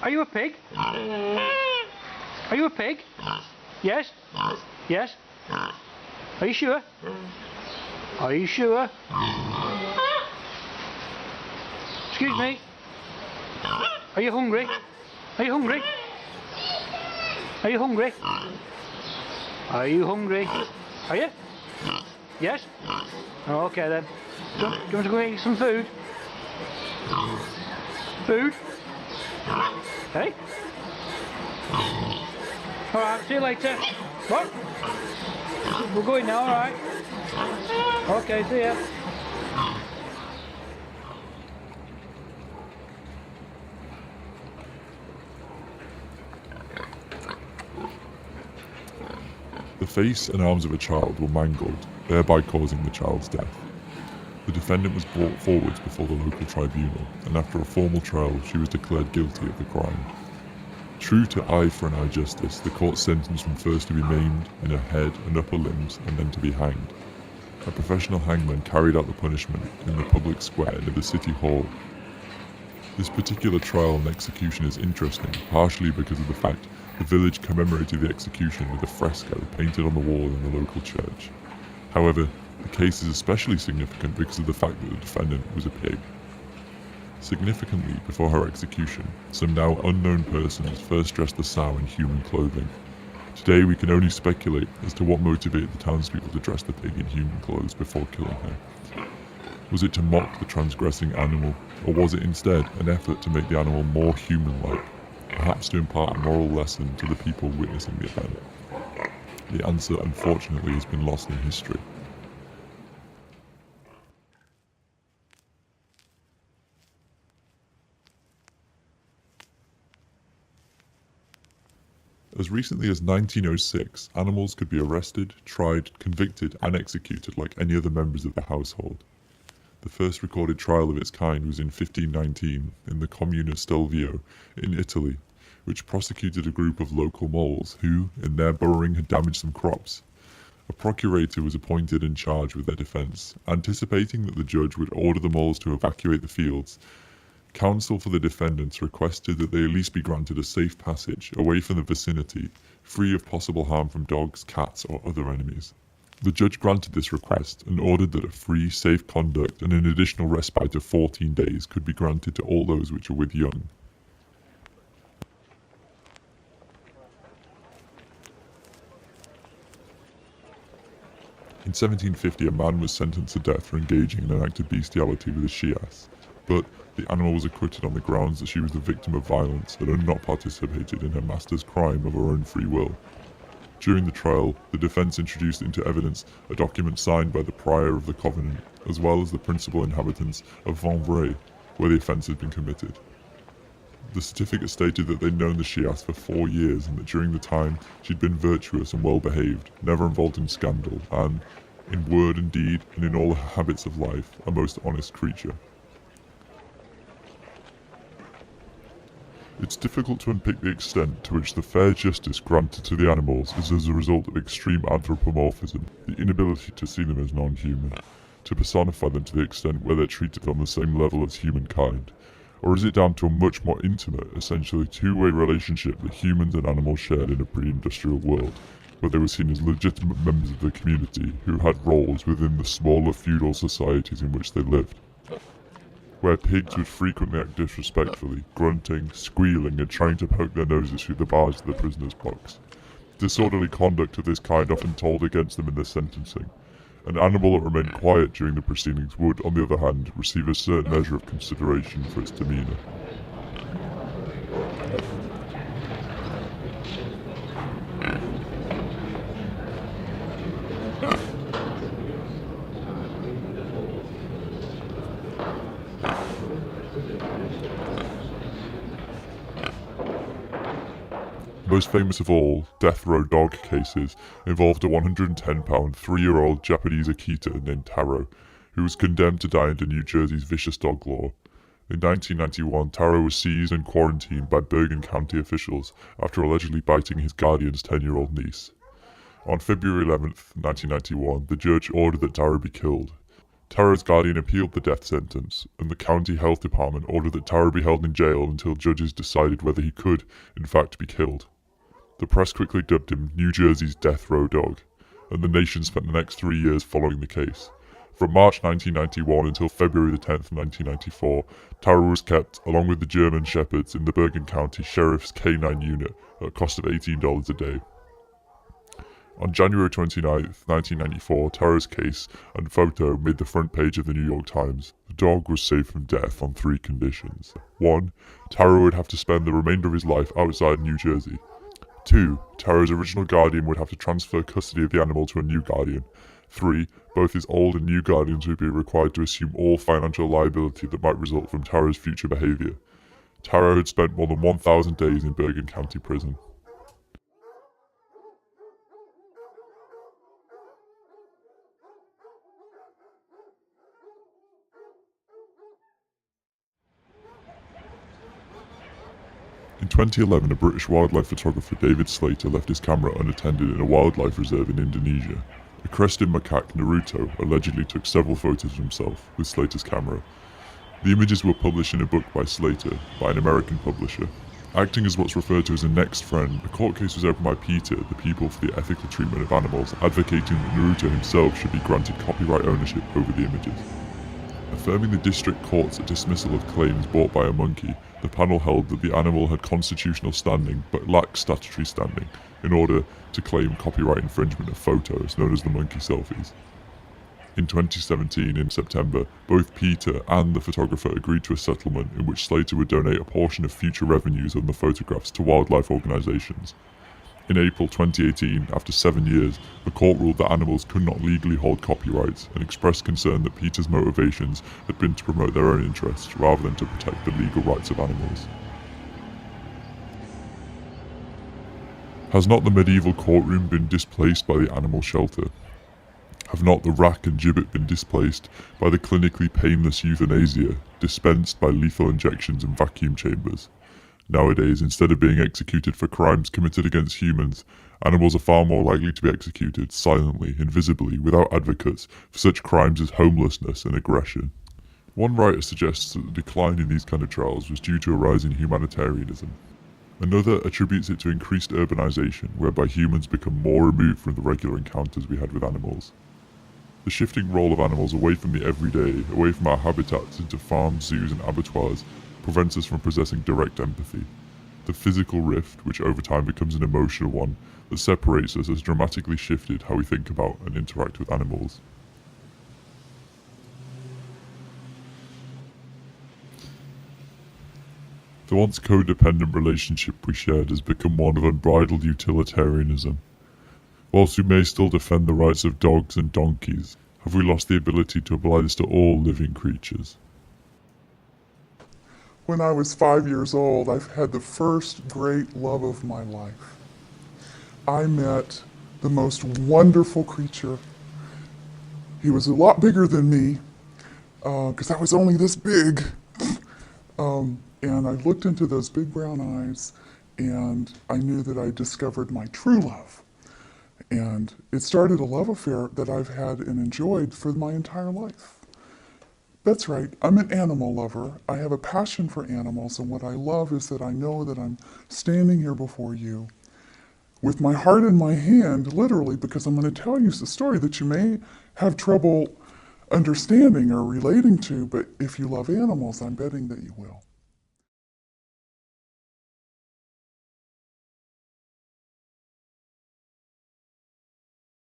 Are you a pig? Are you a pig? Yes? Yes? Are you sure? Are you sure? Excuse me? Are you hungry? Are you hungry? Are you hungry? Are you hungry? Are you? Yes? Okay then. Do you want to go eat some food? Food? Hey? Alright, see you later. What? We're going now, alright? Okay, see ya. The face and arms of a child were mangled, thereby causing the child's death. The defendant was brought forward before the local tribunal, and after a formal trial, she was declared guilty of the crime. True to eye for an eye justice, the court sentenced them first to be maimed in her head and upper limbs, and then to be hanged. A professional hangman carried out the punishment in the public square near the city hall. This particular trial and execution is interesting, partially because of the fact the village commemorated the execution with a fresco painted on the wall in the local church. However, the case is especially significant because of the fact that the defendant was a pig. Significantly, before her execution, some now unknown persons first dressed the sow in human clothing. Today we can only speculate as to what motivated the townspeople to dress the pig in human clothes before killing her. Was it to mock the transgressing animal, or was it instead an effort to make the animal more human-like, perhaps to impart a moral lesson to the people witnessing the event? The answer, unfortunately, has been lost in history. As recently as 1906, animals could be arrested, tried, convicted, and executed like any other members of the household. The first recorded trial of its kind was in 1519 in the commune of Stelvio in Italy, which prosecuted a group of local moles who, in their burrowing, had damaged some crops. A procurator was appointed and charged with their defense. Anticipating that the judge would order the moles to evacuate the fields, counsel for the defendants requested that they at least be granted a safe passage away from the vicinity, free of possible harm from dogs, cats, or other enemies. The judge granted this request and ordered that a free, safe conduct and an additional respite of 14 days could be granted to all those which were with young. In 1750, a man was sentenced to death for engaging in an act of bestiality with a she-ass, but the animal was acquitted on the grounds that she was the victim of violence and had not participated in her master's crime of her own free will. During the trial, the defense introduced into evidence a document signed by the prior of the Covenant, as well as the principal inhabitants of Vanvray, where the offence had been committed. The certificate stated that they'd known the she-ass for 4 years and that during the time she'd been virtuous and well behaved, never involved in scandal, and, in word and deed and in all her habits of life, a most honest creature. It's difficult to unpick the extent to which the fair justice granted to the animals is as a result of extreme anthropomorphism, the inability to see them as non-human, to personify them to the extent where they're treated on the same level as humankind, or is it down to a much more intimate, essentially two-way relationship that humans and animals shared in a pre-industrial world, where they were seen as legitimate members of the community who had roles within the smaller feudal societies in which they lived? Where pigs would frequently act disrespectfully, grunting, squealing, and trying to poke their noses through the bars of the prisoners' box. Disorderly conduct of this kind often told against them in their sentencing. An animal that remained quiet during the proceedings would, on the other hand, receive a certain measure of consideration for its demeanour. Most famous of all death row dog cases involved a 110-pound, 3-year-old Japanese Akita named Taro, who was condemned to die under New Jersey's vicious dog law. In 1991, Taro was seized and quarantined by Bergen County officials after allegedly biting his guardian's 10-year-old niece. On February 11, 1991, the judge ordered that Taro be killed. Tara's guardian appealed the death sentence, and the county health department ordered that Tara be held in jail until judges decided whether he could, in fact, be killed. The press quickly dubbed him New Jersey's death row dog, and the nation spent the next 3 years following the case. From March 1991 until February the 10th, 1994, Tara was kept, along with the German Shepherds, in the Bergen County Sheriff's K-9 unit at a cost of $18 a day. On January 29, 1994, Tara's case and photo made the front page of the New York Times. The dog was saved from death on 3 conditions. 1. Tara would have to spend the remainder of his life outside New Jersey. 2. Tara's original guardian would have to transfer custody of the animal to a new guardian. 3. Both his old and new guardians would be required to assume all financial liability that might result from Tara's future behavior. Tara had spent more than 1,000 days in Bergen County Prison. In 2011, a British wildlife photographer, David Slater, left his camera unattended in a wildlife reserve in Indonesia. A crested macaque, Naruto, allegedly took several photos of himself with Slater's camera. The images were published in a book by Slater, by an American publisher. Acting as what's referred to as a next friend, a court case was opened by PETA, the People for the Ethical Treatment of Animals, advocating that Naruto himself should be granted copyright ownership over the images. Affirming the district court's dismissal of claims brought by a monkey, the panel held that the animal had constitutional standing but lacked statutory standing in order to claim copyright infringement of photos known as the monkey selfies. In 2017, in September, both PETA and the photographer agreed to a settlement in which Slater would donate a portion of future revenues on the photographs to wildlife organizations. In April 2018, after 7 years, the court ruled that animals could not legally hold copyrights and expressed concern that PETA's motivations had been to promote their own interests rather than to protect the legal rights of animals. Has not the medieval courtroom been displaced by the animal shelter? Have not the rack and gibbet been displaced by the clinically painless euthanasia dispensed by lethal injections and vacuum chambers? Nowadays, instead of being executed for crimes committed against humans, animals are far more likely to be executed silently, invisibly, without advocates for such crimes as homelessness and aggression. One writer suggests that the decline in these kind of trials was due to a rise in humanitarianism. Another attributes it to increased urbanization, whereby humans become more removed from the regular encounters we had with animals. The shifting role of animals away from the everyday, away from our habitats into farms, zoos and abattoirs, prevents us from possessing direct empathy. The physical rift, which over time becomes an emotional one, that separates us has dramatically shifted how we think about and interact with animals. The once codependent relationship we shared has become one of unbridled utilitarianism. Whilst we may still defend the rights of dogs and donkeys, have we lost the ability to apply this to all living creatures? When I was 5 years old, I had the first great love of my life. I met the most wonderful creature. He was a lot bigger than me, because I was only this big. And I looked into those big brown eyes, and I knew that I discovered my true love. And it started a love affair that I've had and enjoyed for my entire life. That's right, I'm an animal lover. I have a passion for animals, and what I love is that I know that I'm standing here before you with my heart in my hand, literally, because I'm going to tell you a story that you may have trouble understanding or relating to, but if you love animals, I'm betting that you will.